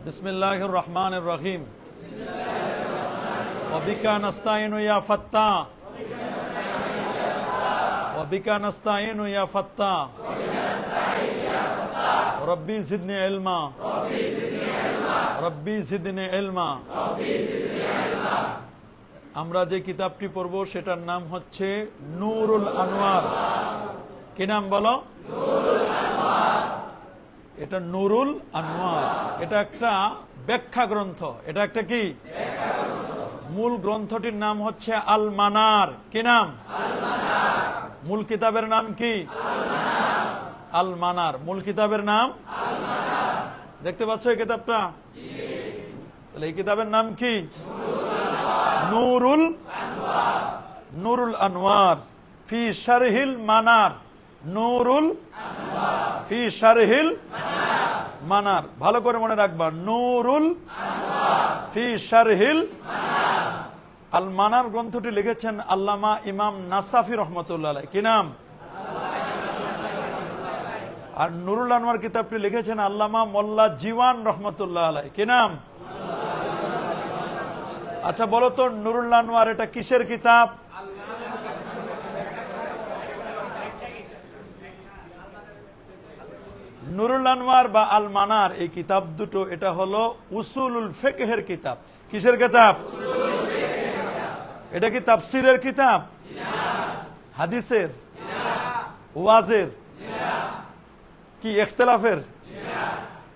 বিসমিল্লাহির রহমানির রহিম। ওয়াবিকা নাস্তাইনু ইয়া ফাত্তা, ওয়াবিকা নাস্তাইনু ইয়া ফাত্তা, রব্বি জিদনি ইলমা, রব্বি জিদনি ইলমা। আমরা যে কিতাবটি পড়ব সেটার নাম হচ্ছে নূরুল আনোয়ার। কি নাম বলো? এটা নূরুল আনোয়ার। এটা একটা ব্যাখ্যা গ্রন্থ। এটা একটা কি? মূল গ্রন্থটির নাম হচ্ছে আল মানার। কি নাম? মূল কিতাবের নাম কি? আল মানার। মূল কিতাবের নাম? দেখতে পাচ্ছ এই কিতাবটা? তাহলে এই কিতাবের নাম কি? নূরুল নূরুল আনোয়ার ফি শারহিল মানার। নূরুল ফি শারহিল মানার। ভালো করে মনে রাখবা, নূরুল ফি শারহিল আল মানার গ্রন্থটি লিখেছেন আল্লামা ইমাম নাসাফি রহমতুল্লাহ আলাইহি। কি নাম? আর নূরুল আনোয়ার কিতাবটি লিখেছেন আল্লামা মোল্লা জীওয়ান রহমতুল্লাহ আলাইহি। কি নাম? আচ্ছা বলো তো, নূরুল আনোয়ার এটা কিসের কিতাব? নূরুল আনোয়ার বা আল মানার এই কিতাব দুটো এটা হলো উসুলুল ফিকহের কিতাব। কিসের কিতাব? এটা কি তাফসিরের কিতাব? হাদিসের? ওয়াজের? কি ইখতিলাফের?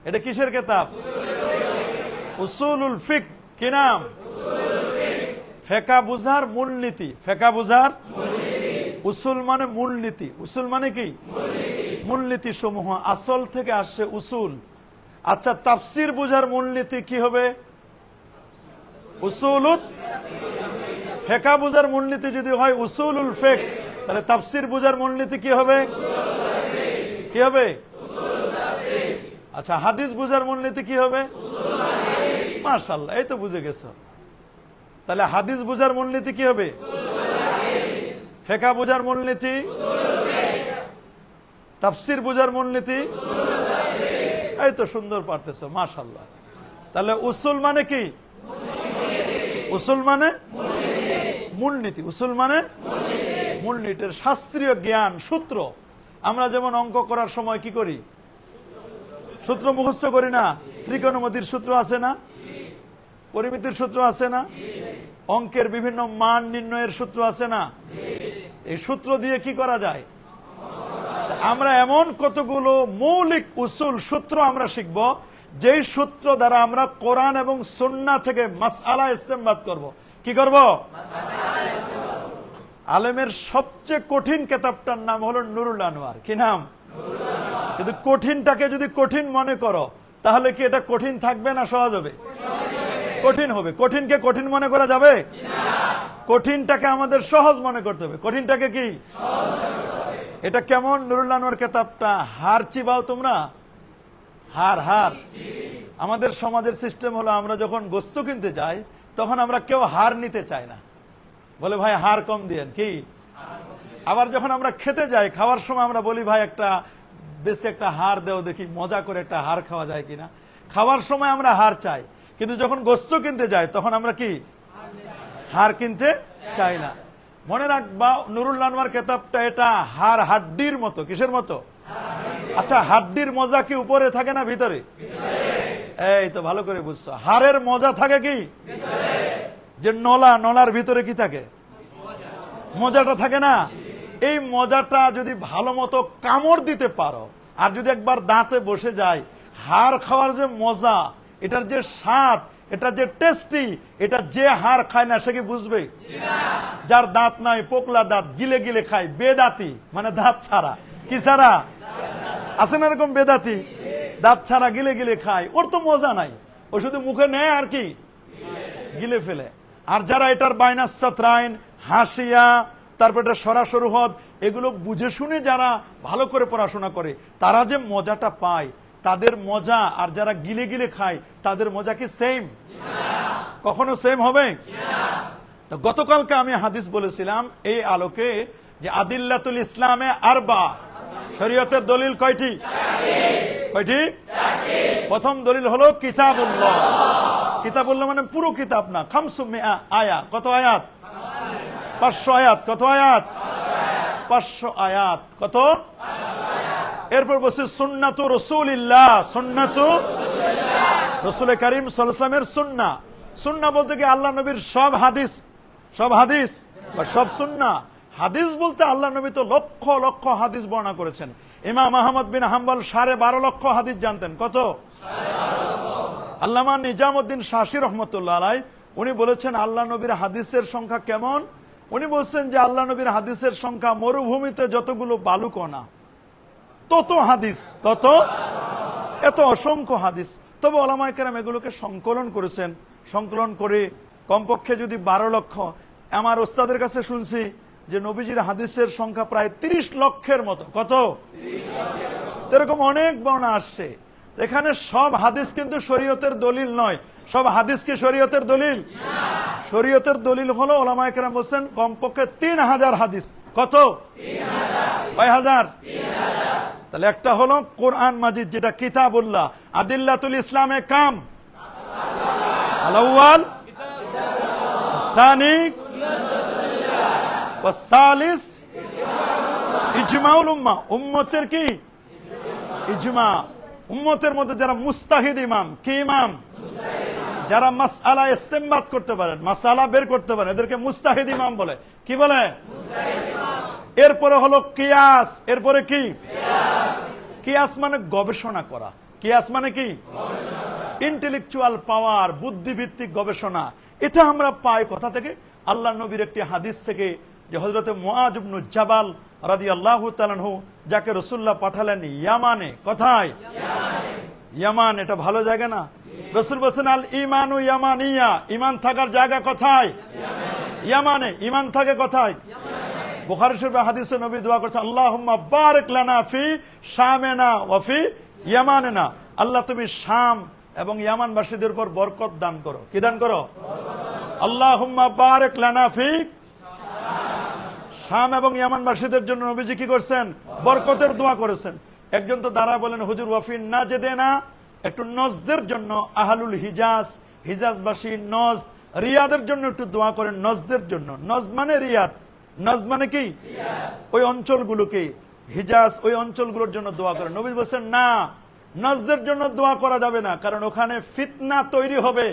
এটা কিসের কিতাব? উসুলুল ফিক। কি নাম? ফেকা বুঝার মূলনীতি। ফেকা বুঝার উসুল মানে মূলনীতি। উসুল মানে কি? মূলনীতি সমূহ আসল থেকে আসছে উসুল। আচ্ছা তাফসির বুঝার মূলনীতি কি হবে? উসুলুত। ফেকা বুঝার মূলনীতি যদি হয় উসুলুল ফিক, তাহলে তাফসির বুঝার মূলনীতি কি হবে? কি হবে? আচ্ছা হাদিস বুঝার মূলনীতি কি হবে? মাশাআল্লাহ, এই তো বুঝে গেছো। তাহলে হাদিস বুঝার মূলনীতি কি হবে? ফেকা বুঝার মূলনীতি, তাফসির বুঝার মূলনীতি। এই তো সুন্দর পারতেছো, মাশাআল্লাহ। তাহলে উসুল মানে কি? উসুল মানে মূলনীতি। উসুল মানে মূলনীতির শাস্ত্রীয় জ্ঞান, সূত্র। আমরা যেমন অঙ্ক করার সময় কি করি? সূত্র মুখস্থ করি না? ত্রিকোণমিতির সূত্র আছে না? পরিমিতির সূত্র আছে না? অঙ্কের বিভিন্ন মান নির্ণয়ের সূত্র আছে না? এই সূত্র দিয়ে কি করা যায়? আমরা এমন কতগুলো মৌলিক উসুল সূত্র আমরা শিখব, যেই সূত্র দ্বারা আমরা কোরআন এবং সুন্নাহ থেকে মাসআলা ইস্তেমবাদ করব। কি করব? আলেমের সবচেয়ে কঠিন কিতাবটার নাম হলো নূরুল আনোয়ার। কি নাম? কিন্তু কঠিনটাকে যদি কঠিন মনে করো, তাহলে কি এটা কঠিন থাকবে না সহজ হবে? কঠিন হবে। কঠিনকে কঠিন মনে করা যাবে? কঠিনটাকে আমাদের সহজ মনে করতে হবে। কঠিনটাকে কি? এটা কেমন? নূরুল আনোয়ার কিতাবটা হার চিবাও তোমরা? হার হার আমাদের সমাজের সিস্টেম হলো, আমরা যখন গোস্ত কিনতে যাই তখন আমরা কেউ হার নিতে চাই না, বলে ভাই হার কম দিয়েন। কি? আবার যখন আমরা খেতে যাই, খাওয়ার সময় আমরা বলি ভাই একটা বেশি একটা হার দেও, দেখি মজা করে একটা হার খাওয়া যায় কিনা। খাওয়ার সময় আমরা হার চাই, কিন্তু যখন গোস্ত কিনতে যাই তখন আমরা কি? হার কিনতে চাই না। মনে রাখবা, নূরুল আনোয়ার কিতাবটা এটা হার হাড্ডির মতো। কিসের মতো? আচ্ছা হাড্ডির মজা কি উপরে থাকে না ভিতরে? এই তো ভালো করে বুঝছো। হাড়ের মজা থাকে কি? যে নলা, নলার ভিতরে কি থাকে? মজাটা থাকে না? এই মজাটা যদি ভালো মতো কামড় দিতে পারো, আর যদি একবার দাঁতে বসে যায়, হাড় খাওয়ার যে মজা, এটার যে স্বাদ, এটা যে টেস্টি, এটা যে হাড় খায় না সে কি বুঝবে? যার দাঁত নাই, পোকলা দাঁত, গিলে গিলে খায়, বেদাতি মানে দাঁত ছাড়া। কি ছাড়া? আছে না এরকম বেদাতি? দাঁত ছাড়া গিলে গিলে খায়, ওর তো মজা নাই, ও শুধু মুখে নেয় আর কি গিলে ফেলে। আর যারা এটার বাইনাস সাতরাইন, হাসিয়া, তারপর এটা সরাসরি হদ, এগুলো বুঝে শুনে যারা ভালো করে পড়াশোনা করে, তারা যে মজাটা পায়, তাদের মজা আর যারা গিলে গিলে খায় তাদের মজা কি সেম? কখনো সেম হবে? তো গতকালকে আমি হাদিস বলেছিলাম এই আলোকে যে আদিল্লাতুল ইসলামে আরবা, শরীয়তের দলিল কয়টি? কয়টি? প্রথম দলিল হলো কিতাবুল্লাহ। কিতাবুল্লাহ মানে পুরো কিতাব না, খামসু মিআ আয়া। কত আয়াত? 500 আয়াত। কত আয়াত? 500 আয়াত। কত? এরপর বলছে সুন্নাতু রাসূলিল্লাহ। সুন্নাতু রাসূল করিম সাল্লাল্লাহু আলাইহি ওয়াসাল্লামের সুন্নাহ। সুন্নাহ বলতে কি আল্লাহ নবীর সব হাদিস, সব হাদিস বা সব সুন্নাহ। হাদিস বলতে আল্লাহ নবী তো লক্ষ লক্ষ হাদিস বর্ণনা করেছেন। ইমাম আহমদ বিন হাম্বল 12.5 লক্ষ হাদিস জানতেন। কত? আল্লামা নিজামউদ্দিন শাসি রহমতুল্লাহ আলাই উনি বলেছেন আল্লাহ নবীর হাদিসের সংখ্যা কেমন। উনি বলছেন যে আল্লাহ নবীর হাদিসের সংখ্যা মরুভূমিতে যতগুলো বালুকণা তত হাদিস, তত এত অসংখ্য হাদিস। তবে ওলামায়ে কেরাম এগুলোকে সংকলন করেছেন। সংকলন করে কমপক্ষে যদি 12 লক্ষ, আমার ওস্তাদের কাছে শুনছি যে নবীজির হাদিসের সংখ্যা প্রায় 30 লক্ষের মতো। কত? এরকম অনেক বর্ণনা আসছে। এখানে সব হাদিস কিন্তু শরীয়তের দলিল নয়। সব হাদিস কি শরীয়তের দলিল? শরীয়তের দলিল হলো ওলামায়ে কেরাম বলছেন কমপক্ষে 3000 হাদিস। কত? 3000। তাহলে একটা হলো কোরআন মাজিদ যেটা কিতাবুল্লাহ, আদিল্লাতুল ইসলামে কাম, আল-আউয়াল তানি ওয়া সালিস ইজমাউল উম্মাহ। উম্মতের কি ইজমা। উম্মতের মধ্যে যারা মুস্তাহিদ ইমাম, কি ইমাম? যারা মাসআলা ইস্তেমবাত করতে পারেন, মাসআলা বের করতে পারেন, এদেরকে মুস্তাহিদ ইমাম বলে। কি বলে? এরপরে হলো কিয়াস। এরপরে কি? কিয়াস মানে গবেষণা করা। কিয়াস মানে কি? ইন্টেলেকচুয়াল পাওয়ার, বুদ্ধিভিত্তিক গবেষণা। এটা আমরা পাই কোথা থেকে? আল্লাহ নবীর একটি হাদিস থেকে, যে হযরতে মুআয ইবনে জাবাল রাদিয়াল্লাহু তাআলা আনহু যাকে রাসূলুল্লাহ পাঠালেন ইয়ামানে। কোথায়? ইয়ামান। এটা ভালো জায়গা না? রাসূল বলেছেন আল ঈমানু ইয়ামানিয়া। ঈমান থাকার জায়গা কোথায়? ইয়ামানে। ঈমান থাকে কোথায়? বুখারী শরীফে হাদিসে নবী দোয়া করেছেন আল্লাহুম্মা বারিক লানা ফি শামিনা ওয়া ফি ইয়ামানিনা। আল্লাহ তুমি শাম এবং ইয়ামানবাসীদের উপর বরকত দান করো। কি দান করো? আল্লাহুম্মা বারিক লানা ফি। শাম এবং ইয়ামানবাসীদের জন্য নবীজি কি করছেন? বরকতের দোয়া করেছেন। একজন তো দাঁড়ায় বলেন হুজুর ওয়াফিন নাজদেনা, একটু নজদের জন্য আহলুল হিজাজ, হিজাজবাসী নজদ, রিয়াদের জন্য একটু দোয়া করেন। নজদের জন্য। নজদ মানে রিয়াদ। নজদ মানে কি? ওই অঞ্চলগুলোকে, হিজাজ ওই অঞ্চলগুলোর জন্য দোয়া করেন। নবী বলছেন না, নজদের জন্য দোয়া করা যাবে না, কারণ ওখানে ফিতনা তৈরি হবে।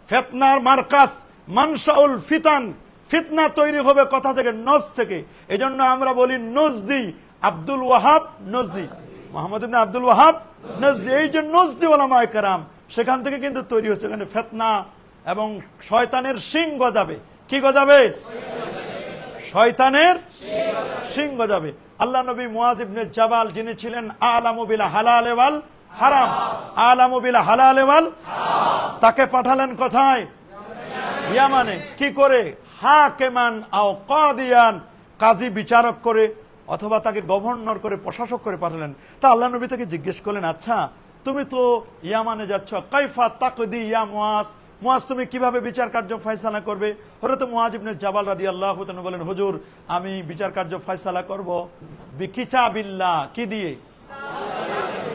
ফিতনার মারকাজ, মানশাউল ফিতান। ফিতনা তৈরি হবে কথা থেকে? নজ থেকে। এজন্য আমরা বলি নজদি। আব্দুল ওয়াহাব নজদি, মুহাম্মদ ইবনে আব্দুল ওয়াহাব নজদি। এই যে নজদি ওলামায়ে কেরাম, সেখান থেকে কিন্তু তৈরি হচ্ছে। এখানে ফিতনা এবং শয়তানের শিং গজাবে। কি গজাবে? শয়তানের শিং গজাবে। আল্লাহ নবী মুআয ইবনে জাবাল, যিনি ছিলেন আলামু বিল হালাল ওয়াল হারাম, আলামু বিল হালাল ওয়াল, তাকে পাঠালেন কোথায়? ইয়ামানে। কি করে? হাকিমান আও কাদিয়ান, কাজী বিচারক করে অথবা তাকে গভর্নর করে, প্রশাসক করে পাঠালেন। তা আল্লাহ নবী তাকে জিজ্ঞেস করলেন আচ্ছা তুমি তো ইয়ামানে যাচ্ছ, কাইফা তাকদি ইয়া মুআজ, মুআজ তুমি কিভাবে বিচার কার্য ফয়সালা করবে? হযরত মুআয ইবনে জাবাল রাদিয়াল্লাহু তাআলা বলেন হুজুর আমি বিচার কার্য ফয়সালা করব বিকিতাবিল্লাহ। কি দিয়ে?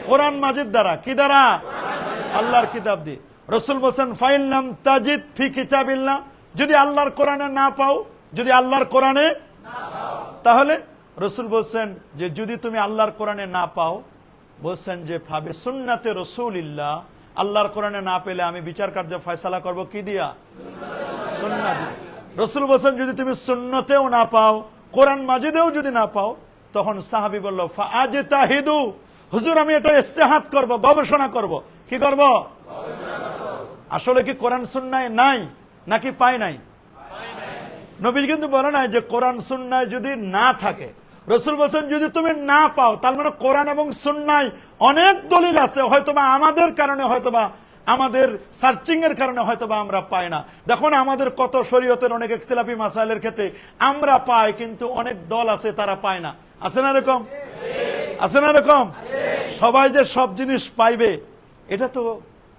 কোরআন মাজিদ দ্বারা। কি দ্বারা? আল্লাহর কিতাব দিয়ে। রাসূল বলেন ফাইন লাম তাজিদ ফি কিতাবিল্লাহ, যদি আল্লাহর কোরআনে না পাও, যদি আল্লাহর কোরআনে না পাও, তাহলে রাসূল বলেন যে যদি তুমি আল্লাহর কোরআনে না পাও, বলছেন যে ফাবি সুন্নাতে রাসূলিল্লাহ, আল্লাহর কোরআনে না পেলে আমি বিচার কার্য ফয়সালা করব কি দিয়া? সুন্নাহ দিয়ে। রাসূল বলেন যদি তুমি সুন্নতেও না পাও, কোরআন মাজিদেও যদি না পাও, তখন সাহাবী বলল ফাআজতাহিদু, হুজুর আমি এটা ইজতিহাদ করব, গবেষণা করব। কি করব? গবেষণা করব। আসলে কি কোরআন সুন্নাহ নাই নাকি পায় নাই? নবী কিন্তু বলে নাই যে কোরআন সুন্নাহ যদি না থাকে। রাসূল বলেন যদি তুমি না পাও, তার মানে কোরআন এবং সুন্নাহ অনেক দলিল আছে, হয়তোবা আমাদের কারণে, হয়তোবা আমাদের সার্চিং এর কারণে হয়তোবা আমরা পাই না। দেখুন আমাদের কত শরীয়তের অনেক ইখতিলাফি মাসাইলের ক্ষেত্রে আমরা পাই, কিন্তু অনেক দল আছে তারা পায় না। আছে না এরকম? আছে না এরকম? সবাই যে সব জিনিস পাইবে এটা তো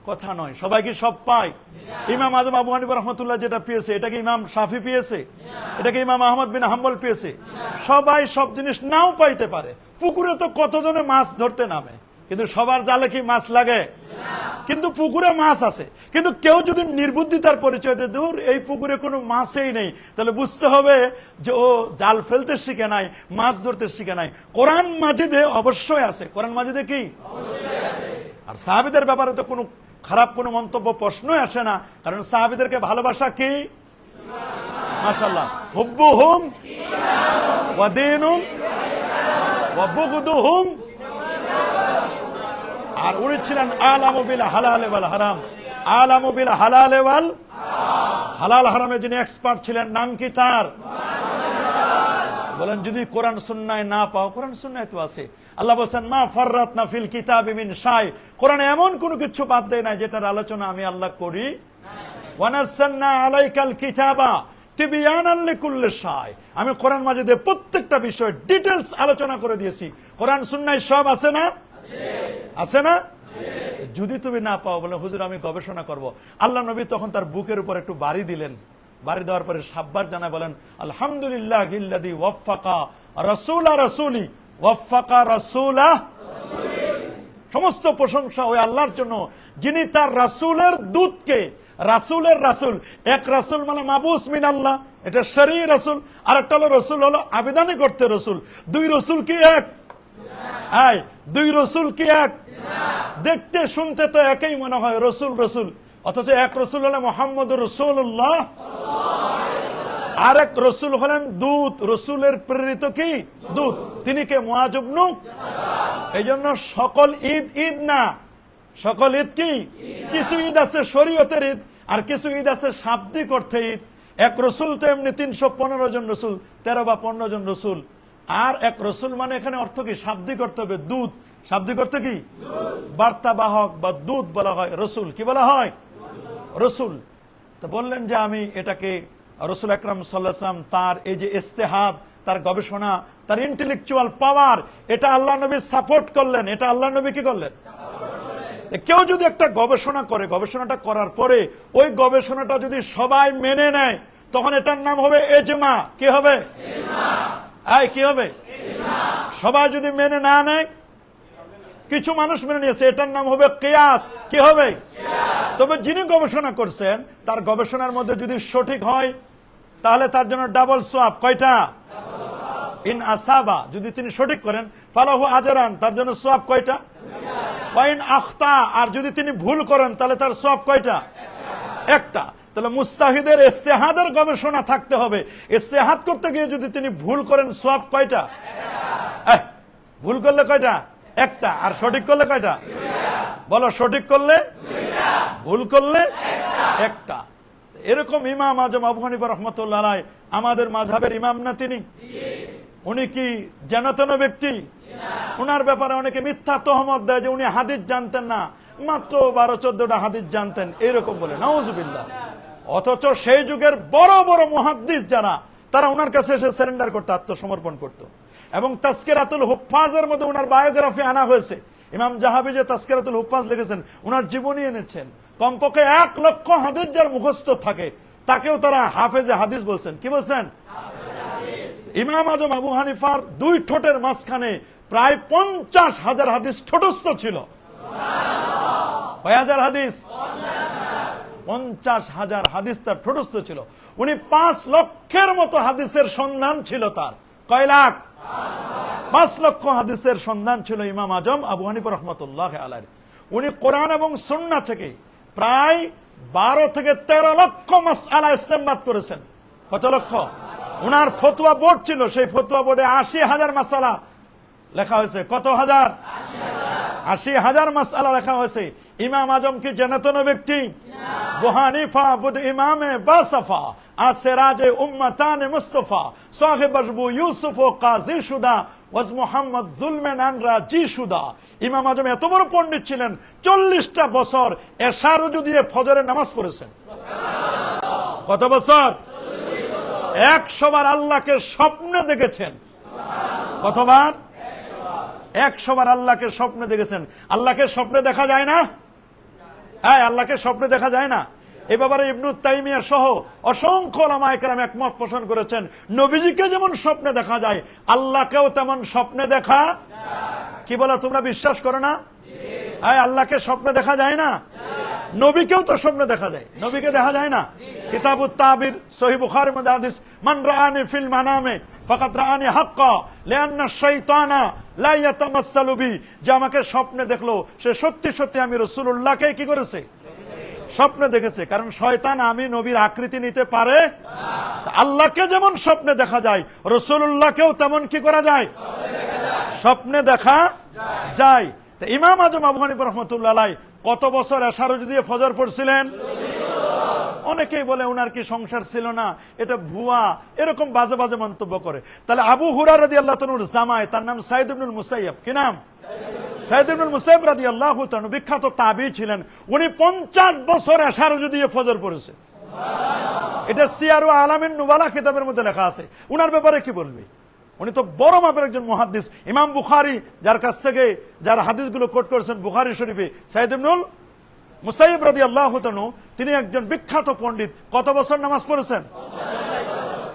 কথা নয়। সবাই কি সব পায়? ইমাম আজম আবু হানিফা রাহমাতুল্লাহ যেটা পেয়েছে, এটা কি ইমাম শাফি পেয়েছে? এটা কি ইমাম আহমদ বিন হাম্বল পেয়েছে? সবাই সব জিনিস নাও পাইতে পারে। পুকুরে তো কতজনে মাছ ধরতে নামে, কিন্তু সবার জালে কি মাছ লাগে? কিন্তু পুকুরে মাছ আছে। কিন্তু কেউ যদি নির্বুদ্ধিতার পরিচয় দেয় দূর এই পুকুরে কোনো মাছই নেই, তাহলে বুঝতে হবে যে ও জাল ফেলতে শিখে নাই, মাছ ধরতে শিখে নাই। কোরআন মাজিদে অবশ্যই আছে। কোরআন মাজিদে কি? আর সাহাবীদের ব্যাপারে তো কোনো খারাপ কোনো মন্তব্য প্রশ্নই আসে না, কারণ সাহাবীদেরকে ভালোবাসা কি? মাশাআল্লাহ, হুব্বুহুম ওয়া দীনুম ওয়া বুগদুহুম। আর উনি ছিলেন আলামু বিল হালাল ওয়াল হারাম, আলামু বিল হালাল ওয়াল হালাল হারামে যিনি এক্সপার্ট ছিলেন, নাম কি তার? বলেন যদি কোরআন সুন্নায় না পাও, কোরআন সুন্নায় তো আছে। আল্লাহ বলেন মা ফাররাতনা ফিল কিতাবি মিন শাই, কোরআনে এমন কোনো কিছু বাদ দেয় না যেটার আলোচনা আমি আল্লাহ করি। ওয়া নাযালনা আলাইকাল কিতাবা তিবয়ানান লিকুল্লি শাই, আমি কোরআন মাজিদে প্রত্যেকটা বিষয় ডিটেইলস আলোচনা করে দিয়েছি। কোরআন সুন্নায় সব আছে না? আছে না? যদি তুমি না পাও, বলে হুজুর আমি গবেষণা করব। আল্লাহ নবী তখন তার বুকের উপর একটু বাড়ি দিলেন। বাড়ি দেওয়ার পরে সাব্বার জানায় বলেন আলহামদুলিল্লাহিল্লাযী ওয়াফাকা রাসূলা রাসূলি ওয়াফাকা রাসূলা। সমস্ত প্রশংসা ওই আল্লাহর জন্য যিনি তার রাসূলের দূতকে, রাসূলের রাসূল, এক রাসূল মানে মাবুস মিন আল্লাহ, এটা শরঈ রাসূল, আর একটা হলো রাসূল হলো আবেদনই করতে রাসূল। দুই রাসূল কি এক? আয় দুই রাসূল কি এক? দেখতে শুনতে তো একই মনে হয়, রাসূল রাসূল, অথচ এক রাসূল হলেন মুহাম্মদুর রাসূলুল্লাহ, আরেক রাসূল হলেন দূত, রাসূলের প্রেরিত কি দূত। তিনি কে? মুআয ইবনে। এই জন্য সকল ঈদ ঈদ না, সকল ঈদ কি? কিছু ঈদ আছে শরীয়তের ঈদ, আর কিছু ঈদ আছে শাব্দিক অর্থে ঈদ। এক রাসূল তো এমনি 315 জন রাসূল, 13 বা 15 জন রাসূল। আর এক রাসূল মানে এখানে অর্থ কি? শাব্দিক অর্থ হবে দূত। শাব্দিক অর্থ কি? বার্তাবাহক বা দূত বলা হয়। রাসূল কি বলা হয়? রাসূল। তো বললেন যে আমি এটাকে রাসূল আকরাম সাল্লাল্লাহু আলাইহি ওয়াসাল্লাম তার এই যে ইজতিহাদ, তার গবেষণা, তার ইন্টেলেকচুয়াল পাওয়ার, এটা আল্লাহ নবী সাপোর্ট করলেন। এটা আল্লাহ নবী কি করলেন? কেউ যদি একটা গবেষণা করে, গবেষণাটা করার পরে ওই গবেষণাটা যদি সবাই মেনে নেয়, তখন এটার নাম হবে ইজমা। কি হবে? কি হবে? সবাই যদি মেনে না নেয়, কিছু মানুষ মেনে নিয়েছে, এটার নাম হবে কিয়াস। কি হবে? তবে যিনি গবেষণা করছেন তার গবেষণার মধ্যে যদি সঠিক হয়, তাহলে তার জন্য ডাবল সোয়াব। কয়টা? ইন আসাবা, যদি তিনি সঠিক করেন, ফালাহু আজরান, তার জন্য সোয়াব কয়টা? ওয়াইন আখতা, আর যদি তিনি ভুল করেন তাহলে তার সোয়াব কয়টা? একটা। তাহলে মুস্তাহিদের ইজতিহাদের গবেষণা থাকতে হবে। ইজতিহাদ করতে গিয়ে যদি তিনি ভুল করেন, সোয়াব কয়টা? ভুল করলে কয়টা? একটা। আর সঠিক করলে কয়টা? বলো, সঠিক করলে ভুল করলে একটা। এরকম ইমাম আজম আবু হানিফা রাহমাতুল্লাহ আলাইহি আমাদের মাযহাবের ইমাম না তিনি? উনি কি জানাতেন ব্যক্তি? উনার ব্যাপারে অনেকে মিথ্যা তহমত দেয় যে উনি হাদিস জানতেন না, মাত্র 12-14টা হাদিস জানতেন, এরকম বলে। নাউজুবিল্লাহ। অথচ সেই যুগের বড় বড় মুহাদ্দিস যারা, তারা উনার কাছে এসে সারেন্ডার করতো, আত্মসমর্পণ করতো। এবং তাজকিরাতুল হুফাজের মধ্যে উনার বায়োগ্রাফি আনা হয়েছে। ইমাম জাহাবি যে তাজকিরাতুল হুফাজ লিখেছেন, উনার জীবনী এনেছেন। কমপক্ষে 1 লক্ষ হাদিস যার মুখস্থ থাকে, তাকেও তারা হাফেজে হাদিস বলছেন। কি বলছেন? ইমাম আজম আবু হানিফার 2 ঠোঁটের মাঝখানে প্রায় 50,000 হাদিস ঠোঁটস্থ ছিল। কয় হাজার হাদিস? 50,000 হাদিস তার ঠোঁটস্থ ছিল। উনি 5 লক্ষের মতো হাদিসের সন্ধান ছিল তার। কয় লাখ? 5 লক্ষ হাদিসের সন্ধান ছিল ইমাম আজম আবু হানিফা রাহমাতুল্লাহ আলাইহি। উনি কোরআন এবং সুন্নাহ থেকে প্রায় 12 থেকে 13 লক্ষ মাসআলা ইস্তেমবাদ করেছেন। কত লক্ষ? উনার ফতোয়া বোর্ড ছিল, সেই ফতোয়া বোর্ডে 80,000 মাসআলা লেখা হয়েছে। কত হাজার? 80,000 মাসআলা লেখা হয়েছে। ইমাম আজম কি জানাতেন ব্যক্তি? আবু হানিফা বুদ ইমামে বাসাফা আসরাজে উম্মতান মুস্তাফা সাহেব আবু ইউসুফ ও কাজী শুদা ওয়াজ মুহাম্মদ যুলমান আনরা জি শুদা। ইমাম আজম এত বড় পণ্ডিত ছিলেন, 40টা বছর এশার রুজু দিয়ে ফজরের নামাজ পড়েছেন। কত বছর? 100 বার আল্লাহকে স্বপ্নে দেখেছেন। কতবার? 100 বার আল্লাহকে স্বপ্নে দেখেছেন। আল্লাহকে স্বপ্নে দেখা যায় না? হ্যাঁ, আল্লাহকে স্বপ্নে দেখা যায় না। এই ব্যাপারে ইবনু তাইমিয়া সহ অসংখ্য উলামায়ে কেরাম একমত পোষণ করেছেন। নবীজিকে যেমন স্বপ্নে দেখা যায়, আল্লাহকেও তেমন স্বপ্নে দেখা। কি বলা, তোমরা বিশ্বাস করো না? আল্লাহকে স্বপ্নে দেখা যায় না? নবীকেও তো স্বপ্নে দেখা যায়, নবীকে দেখা যায় না? কিতাবুত তাবির সহিহ বুখারীর মধ্যে হাদিস, মান রাআনি ফিল মানামে ফাকাদ রাআনি হাক্কা লিআন্না শাইতানা লা ইয়াতামাসসালু বি, যে আমাকে স্বপ্নে দেখলো সে সত্যি সত্যি আমি রাসূলুল্লাহকে কি করেছে? স্বপ্নে দেখেছে। কারণ শয়তান আমি নবীর আকৃতি নিতে পারে না। আল্লাহকে যেমন স্বপ্নে দেখা যায়, রাসূলুল্লাহকেও তেমন কি করা যায়? স্বপ্নে দেখা যায়। ইমাম আজম আবু হানিফা রাহমাতুল্লাহ আলাইহি কত বছর এশারজ দিয়ে ফজর পড়ছিলেন? অনেকেই বলে ওনার কি সংসার ছিল না, এটা ভুয়া, এরকম বাজে বাজে মন্তব্য করে। তাহলে আবু হুরায়রা রাদিয়াল্লাহু তাআলার জামাই, তার নাম সাইদ ইবনুল মুসাইয়্যিব, কি নাম? সাইদ ইবনুল মুসাইয়্যিব রাদিয়াল্লাহু তাআলা বিখ্যাত তাবী ছিলেন। উনি 50 বছর এশারজ দিয়ে ফজর পড়েছে। এটা সিয়ারু আলামিন নুবালা কিতাবের মধ্যে লেখা আছে। উনার ব্যাপারে কি বলবি? উনি তো বড় মাপের একজন মুহাদ্দিস। ইমাম বুখারী যার কাছ থেকে যার হাদিসগুলো কোট করেছেন বুখারী শরীফে, সাইদ ইবনুল মুসাইয়্যিব রাদিয়াল্লাহু তাআলা, তিনি একজন বিখ্যাত পণ্ডিত। কত বছর নামাজ পড়েছেন?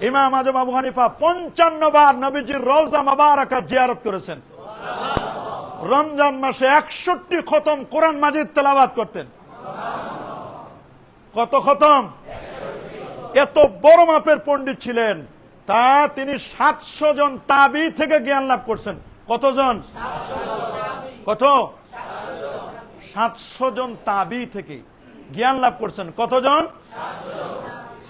ইমাম আজম আবু হানিফা 55 বার নবীজির রওজা মুবারাকা জিয়ারত করেছেন। রমজান মাসে 61 খতম কোরআন মাজিদ তেলাওয়াত করতেন। কত খতম? এত বড় মাপের পণ্ডিত ছিলেন। তা তিনি 700 জন তাবী থেকে জ্ঞান লাভ করছেন। কতজন? কত? 700 জন তাবী থেকে জ্ঞান লাভ করছেন। কতজন?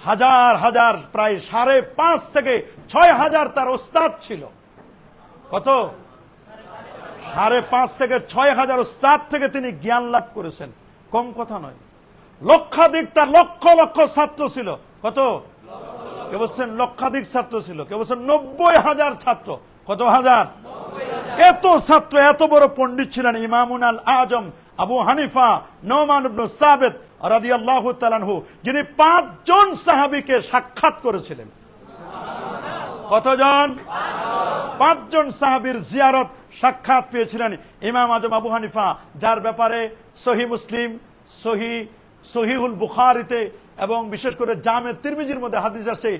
হাজার হাজার, প্রায় 5.5 থেকে 6,000 তার ওস্তাদ ছিল। কত? 5.5 থেকে 6,000 ওস্তাদ থেকে তিনি জ্ঞান লাভ করেছেন। কম কথা নয়। লক্ষাধিক, তার লক্ষ লক্ষ ছাত্র ছিল। কত? কে বলছেন লক্ষাধিক ছাত্র ছিল, কে বলছেন 90,000 ছাত্র। কত হাজার? এত ছাত্র, এত বড় পণ্ডিত ছিলেন ইমামুন আল আজম আবু হানিফা নোমান ইবনে সাবিত রাদিয়াল্লাহু তাআলা আনহু, যিনি 5 জন সাহাবীকে সাক্ষাৎ করেছিলেন। কতজন? 5 জন সাহাবীর জিয়ারত সাক্ষাৎ পেয়েছিলেন ইমাম আজম আবু হানিফা, যার ব্যাপারে সহিহ মুসলিম, সহিহুল বুখারীতে এবং বিশেষ করে জামে তিরমিজির মধ্যে হাদিস আছে,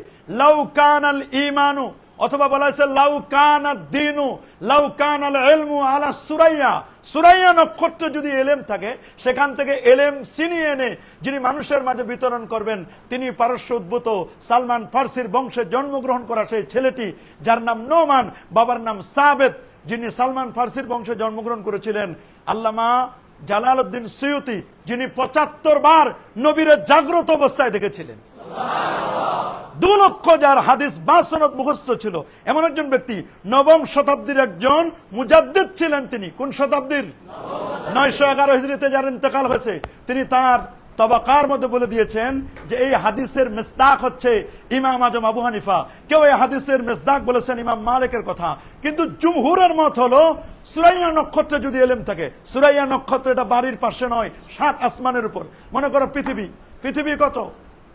লাউ কানাল ঈমানু, অথবা বলা হয়েছে লাউ কানাদ দীনু লাউ কানাল ইলমু আলা সুরাইয়া, সুরাইয়া নক্ষত্র যদি এলেম থাকে, সেখান থেকে এলেম ছিনিয়ে এনে যিনি মানুষের মাঝে বিতরণ করবেন, তিনি পারস্য উদ্ভূত সালমান ফার্সির বংশে জন্মগ্রহণ করা সেই ছেলেটি, যার নাম নোমান, বাবার নাম সাবেত, যিনি সালমান ফার্সির বংশে জন্মগ্রহণ করেছিলেন। আল্লামা জালালউদ্দিন সুয়ুতি, যিনি 75 বার নবীর জাগ্রত অবস্থায় দেখেছিলেন। 2 লক্ষ যার হাদিস বা সনদ মুখস্থ ছিল, এমন একজন ব্যক্তি। 9ম শতাব্দীর একজন মুজাদ্দিদ ছিলেন তিনি। কোন শতাব্দীর? 911 হিজরিতে যার ইন্তেকাল হয়েছে। তিনি তার তবাকার মধ্যে বলে দিয়েছেন যে এই হাদিসের মিসদাক হচ্ছে ইমাম আজম আবু হানিফা। কেউ এই হাদিসের মিসদাক বলেছেন ইমাম মালিকের কথা, কিন্তু জুমহুরের মত হলো সুরাইয়া নক্ষত্রে যদি এলেম থাকে, সুরাইয়া নক্ষত্র এটা বাড়ির পাশে নয়, 7 আসমানের উপর। মনে করো পৃথিবী কত?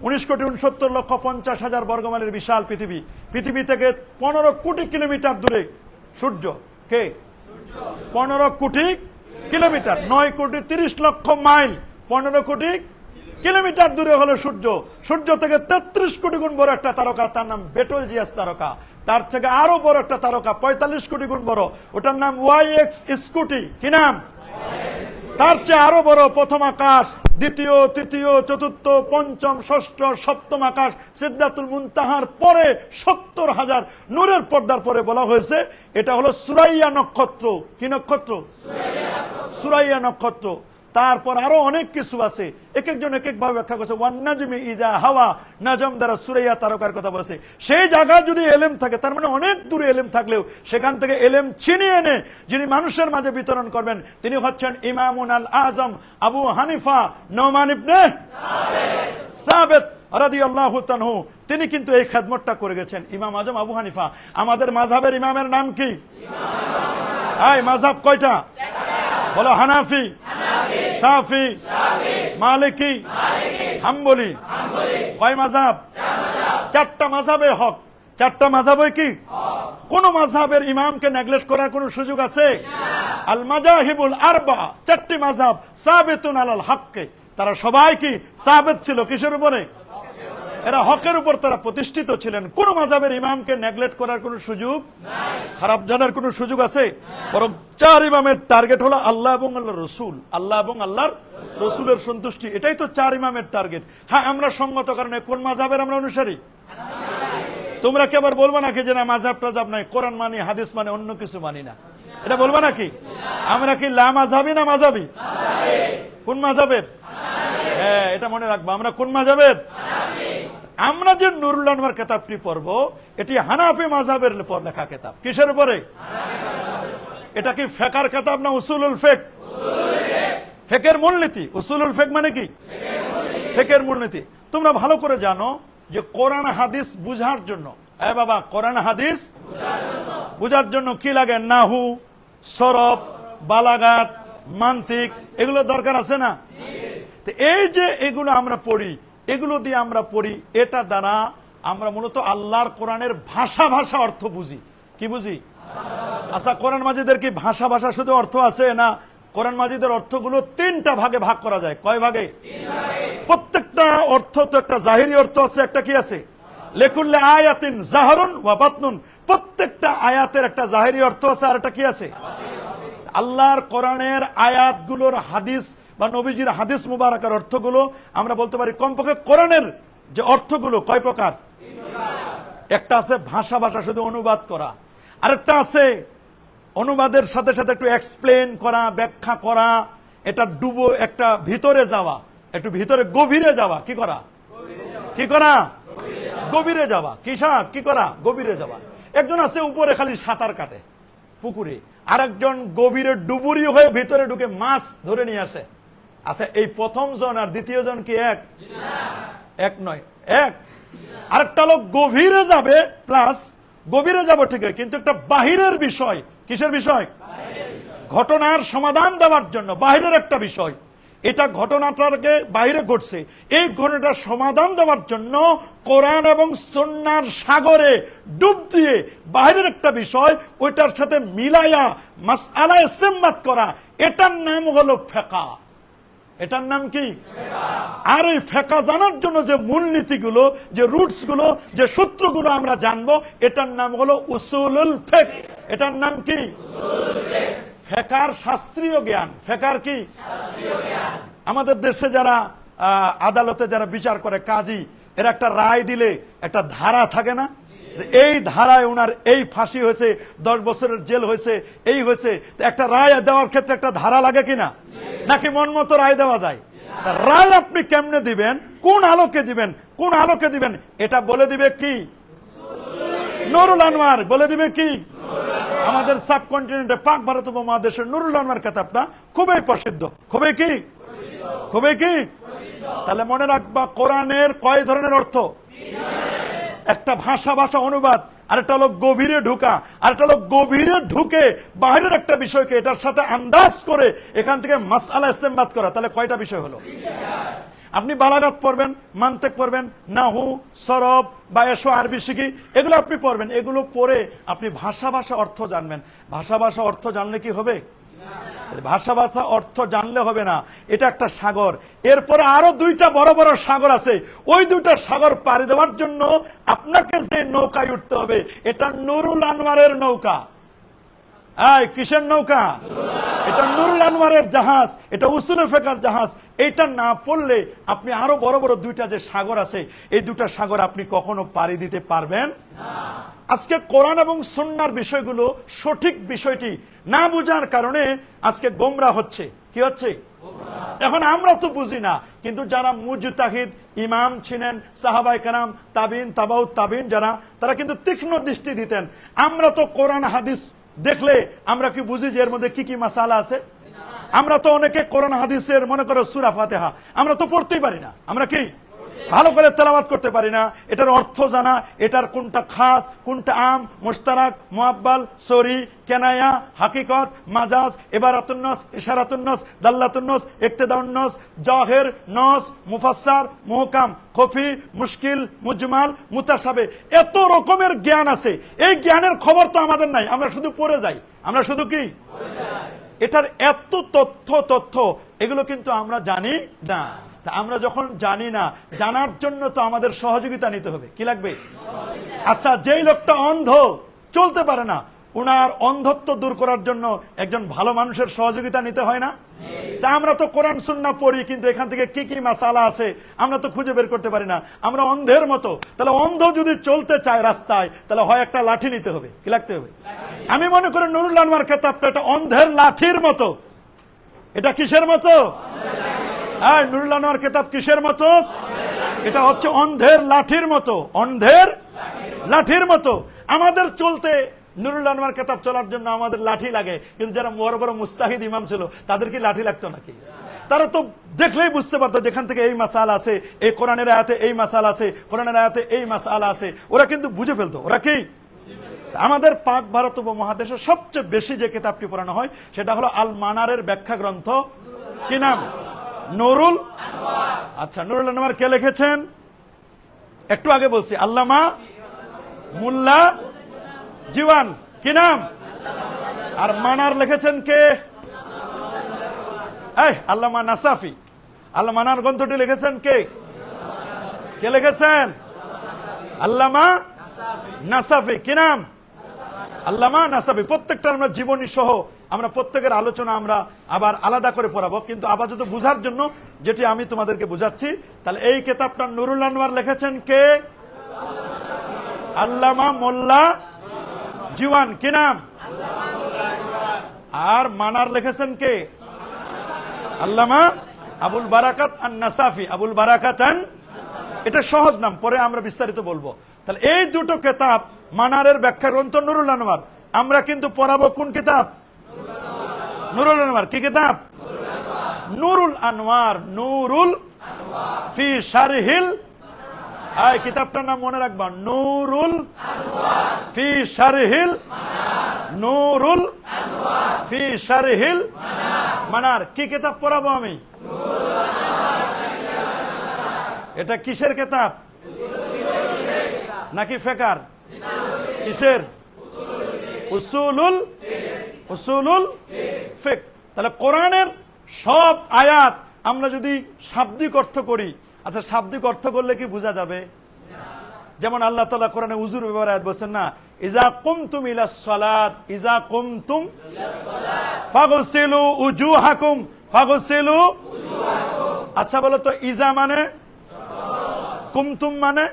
19,69,50,000 বর্গমাইলের বিশাল পৃথিবী। পৃথিবী থেকে 15 কোটি কিলোমিটার দূরে সূর্য। কে? 15 কোটি কিলোমিটার, 9,30,00,000 মাইল, 15 কোটি কিলোমিটার দূরে হলো সূর্য। সূর্য থেকে 33 কোটি গুণ বড় একটা তারকা, তার নাম বেটলজিয়াস তারকা। তার থেকে আরো বড় একটা তারকা, 45 কোটি গুণ বড়, ওটার নাম ওয়াইএক্স স্কুটি। কি নাম? তার চেয়ে আরো বড় প্রথম আকাশ, দ্বিতীয়, তৃতীয়, চতুর্থ, পঞ্চম, ষষ্ঠ, সপ্তম আকাশ, সিদরাতুল মুনতাহার পরে 70,000 নূরের পর্দার পরে বলা হয়েছে এটা হলো সুরাইয়া নক্ষত্র। কি নক্ষত্র? সুরাইয়া নক্ষত্র। তারপর আরো অনেক কিছু আছে, এক একজন এক এক ভাবে ব্যাখ্যা করছে। ওয়ান নাজমি ইজা হাওয়া, নাজম দ্বারা সুরাইয়া তারকার কথা বলেছে। সেই জায়গায় যদি এলেম থাকে, তার মানে অনেক দূরে এলেম থাকলেও সেখান থেকে এলেম ছিনিয়ে এনে যিনি মানুষের মাঝে বিতরণ করবেন, তিনি হচ্ছেন ইমামুন আল আজম আবু হানিফা নোমান ইবনে সাবিত রাদিয়াল্লাহু তাআলা। তিনি কিন্তু এই খেদমতটা করে গেছেন। ইমাম আজম আবু হানিফা। আমাদের মাযহাবের ইমামের নাম কি? মাযহাব কয়টা? বলো। হানাফি, শাফি, মালিকি, হাম্বলি। কয় মাযহাব? 4টা মাযহাবে হক। 4টা মাযহাবে কি? কোন মাযহাবের ইমামকে নেগলেক্ট করার কোন সুযোগ আছে? আল মাযাহিবুল আরবা, 4টি মাযহাব সাবিতুন আলাল হক। তারা সবাই কি সাবিত ছিল? কিসের উপরে? এরা হকের উপর তারা প্রতিষ্ঠিত ছিলেন। কোন মাযহাবের ইমামকে নেগলেক্ট করার কোন সুযোগ নাই, খারাপ জানার কোন সুযোগ আছে? বরং 4 ইমামের টার্গেট হলো আল্লাহ এবং আল্লাহর রাসূল, আল্লাহ এবং আল্লাহর রাসূলের সন্তুষ্টি। এটাই তো 4 ইমামের টার্গেট। হ্যাঁ, আমরা সঙ্গত কারণে কোন মাযহাবের আমরা অনুসারী? তোমরা কি আবার বলবা নাকি যে না মাযহাব টাযহাব নাই, কোরআন মানি, হাদিস মানে, অন্য কিছু মানি না? এটা বলবা নাকি? আমরা কি লা মাযহাবী না মাযহাবী? কোন মাযহাবের? হ্যাঁ, এটা মনে রাখবা, আমরা কোন মাযহাবের? আমরা যে নুরুল আনওয়ার কিতাবটি পড়ব, এটি হানাফি মাযহাবের উপর লেখা কিতাব। কিসের উপরে? এটা কি ফিকহের কিতাব না উসুলুল ফিকহ? ফিকহের মূলনীতি। উসুলুল ফিকহ মানে কি? ফিকহের মূলনীতি। তোমরা ভালো করে জানো যে কোরআন হাদিস বুঝার জন্য, এ বাবা, কোরআন হাদিস বুঝার জন্য কি লাগে? নাহু, সরফ, বালাগাত, মান্তিক, এগুলো দরকার আছে না? তো এই যে এগুলো আমরা পড়ি, এগুলো দিয়ে আমরা পড়ি, এটা দ্বারা আমরা মূলত আল্লাহর কোরআনের ভাষা ভাষা অর্থ বুঝি। কি বুঝি? আচ্ছা, কোরআন মাজিদের কি ভাষা ভাষা শুধু অর্থ আছে না? কোরআন মাজিদের অর্থগুলো 3টা ভাগে ভাগ করা যায়। কয় ভাগে? 3 ভাগে। প্রত্যেকটা অর্থ তো একটা জাহিরি অর্থ আছে, একটা কি আছে? লিকুল্লি আয়াতিন জাহরুন ওয়া বাতনুন। প্রত্যেকটা আয়াতের একটা জাহিরি অর্থ আছে, আর একটা কি আছে? আল্লাহর কোরআনের আয়াতগুলোর হাদিস বা নবীজির হাদিস মুবারাকার অর্থগুলো আমরা বলতে পারি কমপক্ষে কোরআনের যে অর্থগুলো কয় প্রকার? একটা আছে ভাষা ভাষা শুধু অনুবাদ করা, আরেকটা আছে অনুবাদের সাথে সাথে একটু এক্সপ্লেন করা, ব্যাখ্যা করা, এটা ডুবো একটা ভিতরে যাওয়া, একটু ভিতরে গভীরে যাওয়া। কি করা? কি করা? গভীরে যাওয়া। কি করা? গভীরে যাওয়া। একজন আছে উপরে খালি সাঁতার কাটে পুকুরে, আরেকজন গভীরে ডুবুরি হয়ে ভিতরে ঢুকে মাছ ধরে নিয়ে আসে। আচ্ছা, এই প্রথম জন আর দ্বিতীয় জন কি এক? এক নয়, এক। আরেকটা লোক গভীরে যাবে, প্লাস গভীরে যাব ঠিক আছে, কিন্তু একটা বাহিরের বিষয়। কিসের বিষয়? ঘটনার সমাধান দেওয়ার জন্য বাহিরের একটা বিষয়। এটা ঘটনাটাকে বাইরে ঘটছে, এই ঘটনাটার সমাধান দেওয়ার জন্য কোরআন এবং সুন্নাহর সাগরে ডুব দিয়ে বাইরের একটা বিষয় ওইটার সাথে মিলাইয়া মাসআলা ইসতিমবাত করা, এটার নাম হলো ফিকহ। এটার নাম কি? আর এই ফিকহ জানার জন্য যে মূলনীতিগুলো, যে রুটস গুলো, যে সূত্রগুলো আমরা জানবো, এটার নাম হলো উসুলুল ফিকহ। এটার নাম কি? ফিকহের শাস্ত্রীয় জ্ঞান। ফিকহের কি? আমাদের দেশে যারা আদালতে যারা বিচার করে, কাজী, এরা একটা রায় দিলে একটা ধারা থাকে না, যে এই ধারায় ওনার এই ফাঁসি হয়েছে, 10 বছরের জেল হয়েছে, এই হয়েছে। একটা রায় দেওয়ার ক্ষেত্রে একটা ধারা লাগে কিনা? নাকি মন মতো রায় দেওয়া যায়? রায় আপনি কেমনে দিবেন, কোন আলোকে দিবেন, কোন আলোকে দিবেন, এটা বলে দিবে কি? নুরুল আনওয়ার বলে দিবে কি? আমাদের সাবকন্টিনেন্টে পাক ভারত উপমহাদেশের নুরুল আনওয়ার কিতাবটা খুবই প্রসিদ্ধ। খুবই কি? খুবই কি? তাহলে মনে রাখবা, কোরআনের কয় ধরনের অর্থ? একটা ভাষা ভাষা অনুবাদ, আরেকটা হলো গভীরে ঢুকা, আরেকটা হলো গভীরে ঢুকে বাইরের একটা বিষয়কে এটার সাথে আন্দাজ করে এখান থেকে মাসআলা ইসতিমবাত করা। তাহলে কয়টা বিষয় হলো? আপনি বালাগাত পড়বেন, মান্তিক পড়বেন, নাহু, সরফ বা এসো আরবি শিখি, এগুলো আপনি পড়বেন। এগুলো পড়ে আপনি ভাষা ভাষা অর্থ জানবেন। ভাষা ভাষা অর্থ জানলে কি হবে? ভাষা ভাষা অর্থ জানলে হবে না, এটা একটা সাগর। এরপরে আরো 2টা বড় বড় সাগর আছে। ওই 2টা সাগর পাড়ি দেওয়ার জন্য আপনাকে যে নৌকায় উঠতে হবে, এটা নুরুল আনওয়ারের নৌকা। কিসের নৌকা? এটা নুরুল আনওয়ারের জাহাজ, এটা উসুলে ফিকহের জাহাজ। এটা না পড়লে আপনি আরো বড় বড় 2টা যে সাগর আছে, এই 2টা সাগর আপনি কখনো পাড়ি দিতে পারবেন না। আজকে কোরআন এবং সুন্নাহর বিষয়গুলো সঠিক বিষয়টি না বুঝার কারণে আজকে গোমরাহ হচ্ছে। কি হচ্ছে? এখন আমরা তো বুঝি না, কিন্তু যারা মুজতাহিদ ইমাম ছিলেন, সাহাবায়ে কেরাম, তাবিন, তাবাউত তাবিন, যারা, তারা কিন্তু তীক্ষ্ণ দৃষ্টি দিতেন। আমরা তো কোরআন হাদিস দেখলে আমরা কি বুঝি যে এর মধ্যে কি কি মাসালা আছে? আমরা তো অনেকে কোরআন হাদিসের মনে করো সূরা ফাতিহা আমরা তো পড়তেই পারি না। আমরা কি ভালো করে তেলাওয়াত করতে পারি না? এটার অর্থ জানা, এটার কোনটা খাস, কোনটা আম, মুশতারাক, মুআব্বাল, সরি, কেনায়া, হাকিকত, মাজাজ, ইবারাতুন নাস, ইশারাতুন নাস, দাল্লাতুন নাস, ইক্তিদাউন নাস, জাহির, নাস, মুফাসসার, মুহকাম, খফি, মুশকিল, মুজমাল, মুতাশাবিহ, এত রকমের জ্ঞান আছে। এই জ্ঞানের খবর তো আমাদের নাই, আমরা শুধু পড়ে যাই। আমরা শুধু কি পড়ে যাই? এটার এত তথ্য এগুলো কিন্তু আমরা জানি না। তা আমরা যখন জানি না, জানার জন্য তো আমাদের সহযোগিতা নিতে হবে। কি লাগবে? আচ্ছা, যেই লোকটা অন্ধ, চলতে পারে না, উনার অন্ধত্ব দূর করার জন্য একজন ভালো মানুষের সহযোগিতা নিতে হয় না? তা আমরা তো কোরআন সুন্নাহ পড়ি, কিন্তু এখান থেকে কি কি মাসালা আছে আমরা তো খুঁজে বের করতে পারি না, আমরা অন্ধের মতো। তাহলে অন্ধ যদি চলতে চায় রাস্তায়, তাহলে হয় একটা লাঠি নিতে হবে। কি লাগতে হবে? আমি মনে করি নুরুল আনোয়ার কিতাবটা একটা অন্ধের লাঠির মতো। এটা কিসের মতো? হ্যাঁ, নুরুল আনোয়ার কিতাব কিসের মতো? এটা হচ্ছে অন্ধের লাঠির মতো। অন্ধের লাঠির মতো। আমাদের চলতে নুরুল আনোয়ার কিতাব চলার জন্য আমাদের লাঠি লাগে, কিন্তু যারা বড় বড় মুস্তাহিদ ইমাম ছিল তাদের কি লাঠি লাগতো নাকি? তারা তো দেখলেই বুঝতে পারতো যেখান থেকে এই মাসালা আছে, এই কোরআনের আয়াতে এই মাসালা আছে, কোরআনের আয়াতে এই মাসালা আছে, ওরা কিন্তু বুঝে ফেলতো। ওরা কি? আমাদের পাক ভারত উপমহাদেশে সবচেয়ে বেশি যে কিতাবটি পড়ানো হয় সেটা হলো আল মানারের ব্যাখ্যা গ্রন্থ। কি নাম? নুরুল। আচ্ছা, নুরুল আনোয়ার কে লিখেছেন? একটু আগে বলছি, আল্লামা মুল্লা জীওয়ান। কি নাম? আর মানার লিখেছেন কে? আল্লামা নাসাফি। আল্লাহ মানার গ্রন্থটি লিখেছেন কে? কে লিখেছেন? আল্লামা নাসাফি। কি নাম? আল্লামা নাসাফি। প্রত্যেকটা আমরা জীবনী সহ আমরা প্রত্যেকের আলোচনা আমরা আবার আলাদা করে পড়াবো, কিন্তু আপাতত বুঝার জন্য যেটি আমি তোমাদেরকে বুঝাচ্ছি। তাহলে এই কিতাবটা নুরুল আনোয়ার লিখেছেন কে? আল্লামা মোল্লা জীওয়ান। কি নাম? আর মানার লিখেছেন কে? আল্লামা আবুল বারাকাত আন নাসাফি। আবুল বারাকাত আন, এটা সহজ নাম, পরে আমরা বিস্তারিত বলবো। তাহলে এই দুটো কিতাব মানারের ব্যাখ্যা গ্রন্থ নুরুল আনোয়ার। আমরা কিন্তু পড়াবো কোন কিতাব? নুরুল আনোয়ার। কি কিতাব? নুরুল আনোয়ার। নুরুল ফি শারহিল, এই কিতাবটার নাম মনে রাখবা, নুরুল ফি শারহিল, নুরুল ফি শারহিল মানার। কি কিতাব পড়াবো আমি? এটা কিসের কিতাব? নাকি ফিকর? কিসের? উসুলুল ফিক। তাহলে কোরআনের সব আয়াত আমরা যদি শাব্দিক অর্থ করি, আচ্ছা শাব্দিক অর্থ করলে কি বোঝা যাবে? যেমন আল্লাহ তাআলা কোরআনে উযুর ব্যাপারে আয়াত বলেছেন না, ইযা কুমতুম ইলাস সালাত, ইযা কুমতুম ইলাস সালাত ফাগসিলু উজুহাকুম, ফাগসিলু উজুহাকুম। আচ্ছা বলো তো, ইযা মানে? কুমতুম মানে?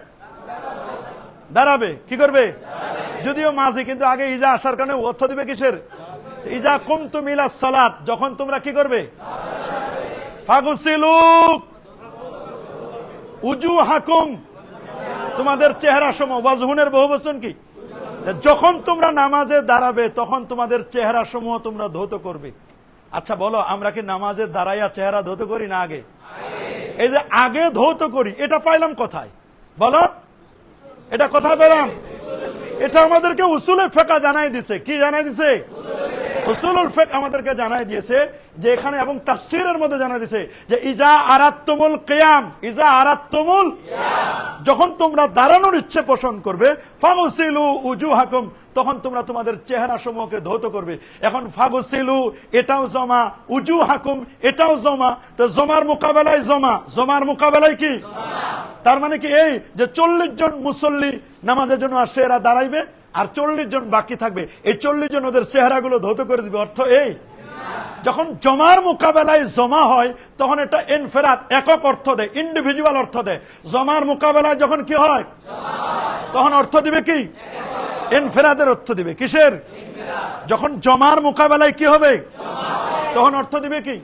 দাঁড়াবে। কি করবে? যদিও মাঝি, কিন্তু আগে ইজা আসার কারণে অর্থ দিবে কিসের? ইজা কুমতুম ইলাস সালাত, যখন তোমরা কি করবে? ফাগসিলু উজুহাকুম, তোমাদের চেহারা সমূহ। ওয়াজহুনের বহুবচন কি? যখন তোমরা নামাজে দাঁড়াবে তখন তোমাদের চেহারা সমূহ তোমরা ধৌত করবে। আচ্ছা বলো, আমরা কি নামাজে দাঁড়াইয়া চেহারা ধৌত করি না আগে? এই যে আগে ধৌত করি, এটা পাইলাম কোথায় বলো? এটা কোথায় পেলাম? এটা আমাদেরকে উসুলে ফিকহ জানাই দিছে। কি জানাই দিছে? উসুলুল ফিকহ আমাদেরকে জানাই দিয়েছে যে এখানে, এবং তাফসীরের মধ্যে জানাই দিয়েছে যে ইজা আরাদতুমুল কিয়াম, ইজা আরাদতুমুল কিয়াম, যখন তোমরা দাঁড়ানোর ইচ্ছে পোষণ করবে, ফাগসিলু উজুহাকুম, তখন তোমরা তোমাদের চেহারা সমূহকে ধৌত করবে। এখন ফাগসিলু এটাও জমা, উজুহাকুম এটাও জমা, তো জমার মোকাবেলায় জমা, জমার মোকাবেলায় কি? তার মানে কি এই যে 40 জন মুসল্লি নামাজের জন্য আসে, এরা দাঁড়াইবে, আর 40 জন বাকি থাকবে, এই 40 জন ওদের চেহারাগুলো ধৌত করে দিবে। অর্থ এই, যখন জমার মোকাবেলায় জমা হয় তখন এটা ইনফিরাদ, একক অর্থ দেয়, ইন্ডিভিজুয়াল অর্থ দেয়। জমার মোকাবেলায় যখন কি হয়, তখন অর্থ দিবে কি? ইনফিরাদের অর্থ দিবে। কিসের? যখন জমার মোকাবেলায় কি হবে, তখন অর্থ দিবে কি?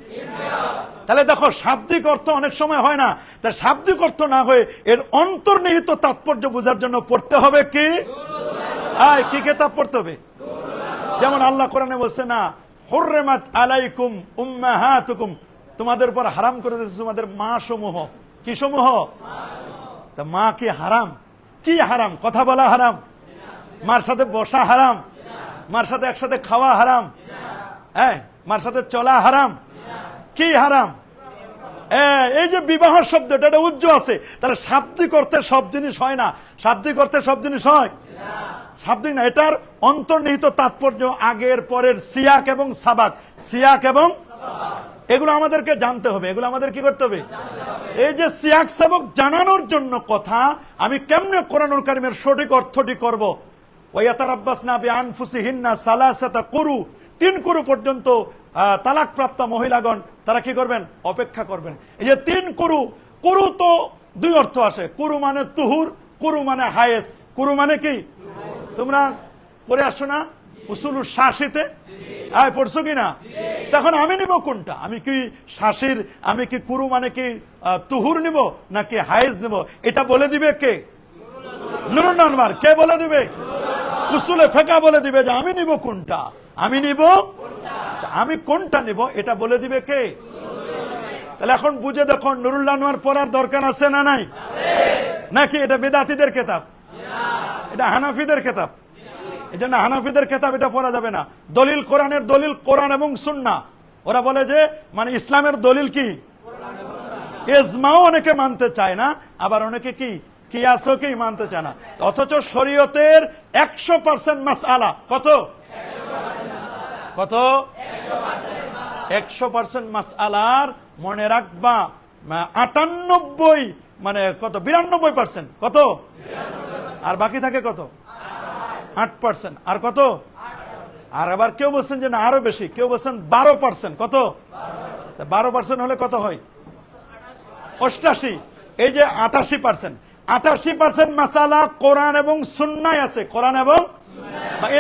তাহলে দেখো, শাব্দিক অর্থ অনেক সময় হয় না, তাই শাব্দিক অর্থ না হয়ে এর অন্তর্নিহিত তাৎপর্য বোঝার জন্য পড়তে হবে কি? কি কিতাব পড়তে হবে? যেমন আল্লাহ কোরআনে বলছে না, হুররিমাত আলাইকুম উম্মাহাতুকুম, তোমাদের উপর হারাম করে দিয়েছে তোমাদের মা সমূহ। কি সমূহ? তা মা কি হারাম? কি হারাম? কথা বলা হারাম? মার সাথে বসা হারাম? মার সাথে একসাথে খাওয়া হারাম? হ্যাঁ, মার সাথে চলা হারাম? কি হারাম? এই যে বিবাহ শব্দটা, এটা উজ্জ্ব আছে, তাহলে শাব্দিক অর্থে সব জিনিস হয় না। শাব্দিক অর্থে সব জিনিস হয় শাব্দিক না, এটার অন্তর্নিহিত তাৎপর্য আগের পরের সিয়াক এবং সাবাক, সিয়াক এবং এগুলো আমাদেরকে জানতে হবে, এগুলো আমাদের কি করতে হবে? এই যে সিয়াক সাবক জানানোর জন্য কথা, আমি কেমনে কোরআনুল কারীমের সঠিক অর্থটি করব। ওয়ায়াতারাব্বাসনা বিআনফুসিহিন্না সালাসাতা কুরু, 3 কুরু পর্যন্ত তালাকপ্রাপ্ত মহিলাগণ তারা কি করবেন? অপেক্ষা করবেন। এই যে 3 কুরু, কুরু তো 2 অর্থ আসে। কুরু মানে তুহুর, কুরু মানে হায়েস। কুরু মানে কি? তোমরা পড়ে আসছো না উসুলুস শাসিতে? পড়ছো কিনা? তখন আমি নিব কোনটা? আমি কি শাসির, আমি কি কুরু মানে কি তুহুর নিব নাকি হায়েজ নিব? এটা বলে দিবে কে? নুরুল আনোয়ার। কে বলে দিবে? উসুলে ফিকহ বলে দিবে যে আমি নিব কোনটা, আমি নিব, আমি কোনটা নিব এটা বলে দিবে কে? তাহলে এখন বুঝে দেখো, নুরুল আনোয়ার পড়ার দরকার আছে না নাই? নাকি এটা বেদাতীদের কিতাব? এটা হানাফিদের কিতাব। এই জন্য হানাফিদের কিতাব এটা পড়া যাবে না। দলিল কোরআনের দলিল কোরআন এবং সুন্নাহ। ওরা বলে যে মানে ইসলামের দলিল কি? ইজমাও অনেকে মানতে চায় না, আবার অনেকে কি কিয়াসও কি মানতে চায় না। অথচ শরীয়তের 100% মাসআলা কত? কত? 100% মাসআলার মনে রাখবা 98 মানে কত? 92%। কত? আর বাকি থাকে কত? 8%। আর কত? আর আবার কেউ বলছেন যে না আরো বেশি, কেউ বলছেন 12%। কত? 12% হলে কত হয়? 88। এই যে 88%, 88% মাসালা কোরআন এবং সুন্নায় আছে, কোরআন এবং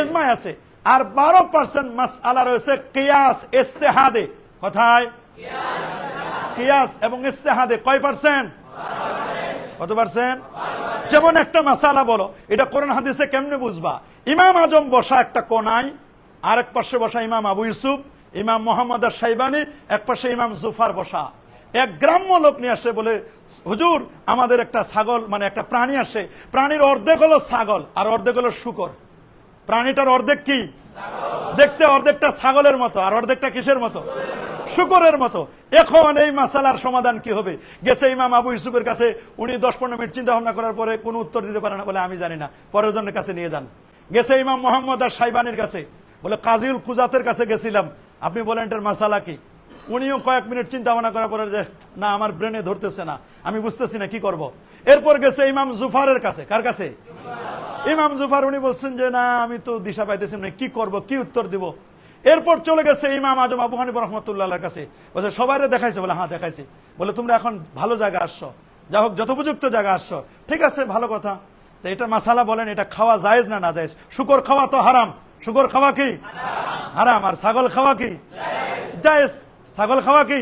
ইজমায় আছে। আর 12% মাসআলা রয়েছে কিয়াস ইজতিহাদে। কোথায়? কিয়াস এবং ইজতিহাদে। কয় পার্সেন্ট? কত পার্সেন্ট? যেমন একটা মাসালা বলো, এটা কোরআন হাদিসে কেমনে বুঝবা? ইমাম আজম বসা একটা কোনায়, আরেক পাশে বসা ইমাম আবু ইউসুফ, ইমাম মোহাম্মদ আশ-শাইবানি, এক পাশে ইমাম জুফার বসা। এক গ্রাম্য লোক নিয়ে আসে, বলে হুজুর আমাদের একটা ছাগল মানে একটা প্রাণী আসে, প্রাণীর অর্ধেক হলো ছাগল আর অর্ধেক হলো শূকর। প্রাণীটার অর্ধেক কি? দেখতে অর্ধেকটা ছাগলের মতো আর অর্ধেকটা কিসের মতো? শূকরের মতো। এখন এই মাসালার সমাধান কি হবে? গেছে ইমাম আবু ইউসুফের কাছে, উনি 10-15 মিনিট চিন্তা ভাবনা করার পরে কোনো উত্তর দিতে পারে না, বলে আমি জানি না, পরের জনের কাছে নিয়ে যান। গেছে ইমাম মোহাম্মদ আশ-শাইবানির কাছে, বলে কাজীউল কুজাতের কাছে গেছিলাম, আপনি বলেন এটার মাসালা কি? উনিও কয়েক মিনিট চিন্তা ভাবনা করার পরে যে না আমার ব্রেনে ধরতেছে না, আমি বুঝতেছি না কি করব। এরপর গেছে ইমাম জুফারের কাছে। কার কাছে? ইমাম জুফার। উনি বলছেন যে না আমি তো দিশা পাইতেছি না, কি করব, কি উত্তর দিব। এরপর চলে গেছে ইমাম আজম আবু হানিফা রাহমাতুল্লাহর কাছে, বলছে সবাইরে দেখাইছে? বলে হ্যাঁ দেখাইছি। বলে তোমরা এখন ভালো জায়গা আসছো, যা হোক যথোপযুক্ত জায়গা আসছো, ঠিক আছে ভালো কথা। তো এটা মাসালা বলেন, এটা খাওয়া জায়েজ না না জায়েজ? শুকর খাওয়া তো হারাম, শুকর খাওয়া কি হারাম, আর ছাগল খাওয়া কি জায়েজ? ছাগল খাওয়া কি?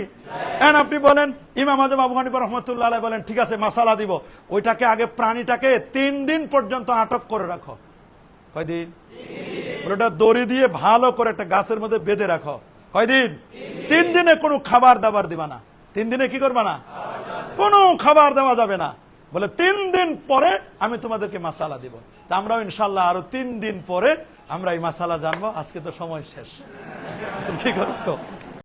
এন আপনি বলেন, ইমাম আজম আবু হানিফা রাহমাতুল্লাহ আলাইহি বলেন ঠিক আছে মাসালা দিব, ওইটাকে আগে প্রাণীটাকে 3 দিন পর্যন্ত আটক করে রাখো। কয়দিন? ওটা দড়ি দিয়ে ভালো করে একটা গাছের মধ্যে বেঁধে রাখো। কয়দিন? 3 দিনে কোনো খাবার দাবার দিবা না। 3 দিনে কি করবা না? কোনো খাবার দেওয়া যাবে না। বলে 3 দিন পরে আমি তোমাদেরকে মাসালা দিব। তা আমরাও ইনশাল্লাহ আরো 3 দিন পরে আমরা এই মাসালা জানবো। আজকে তো সময় শেষ, কি করবো?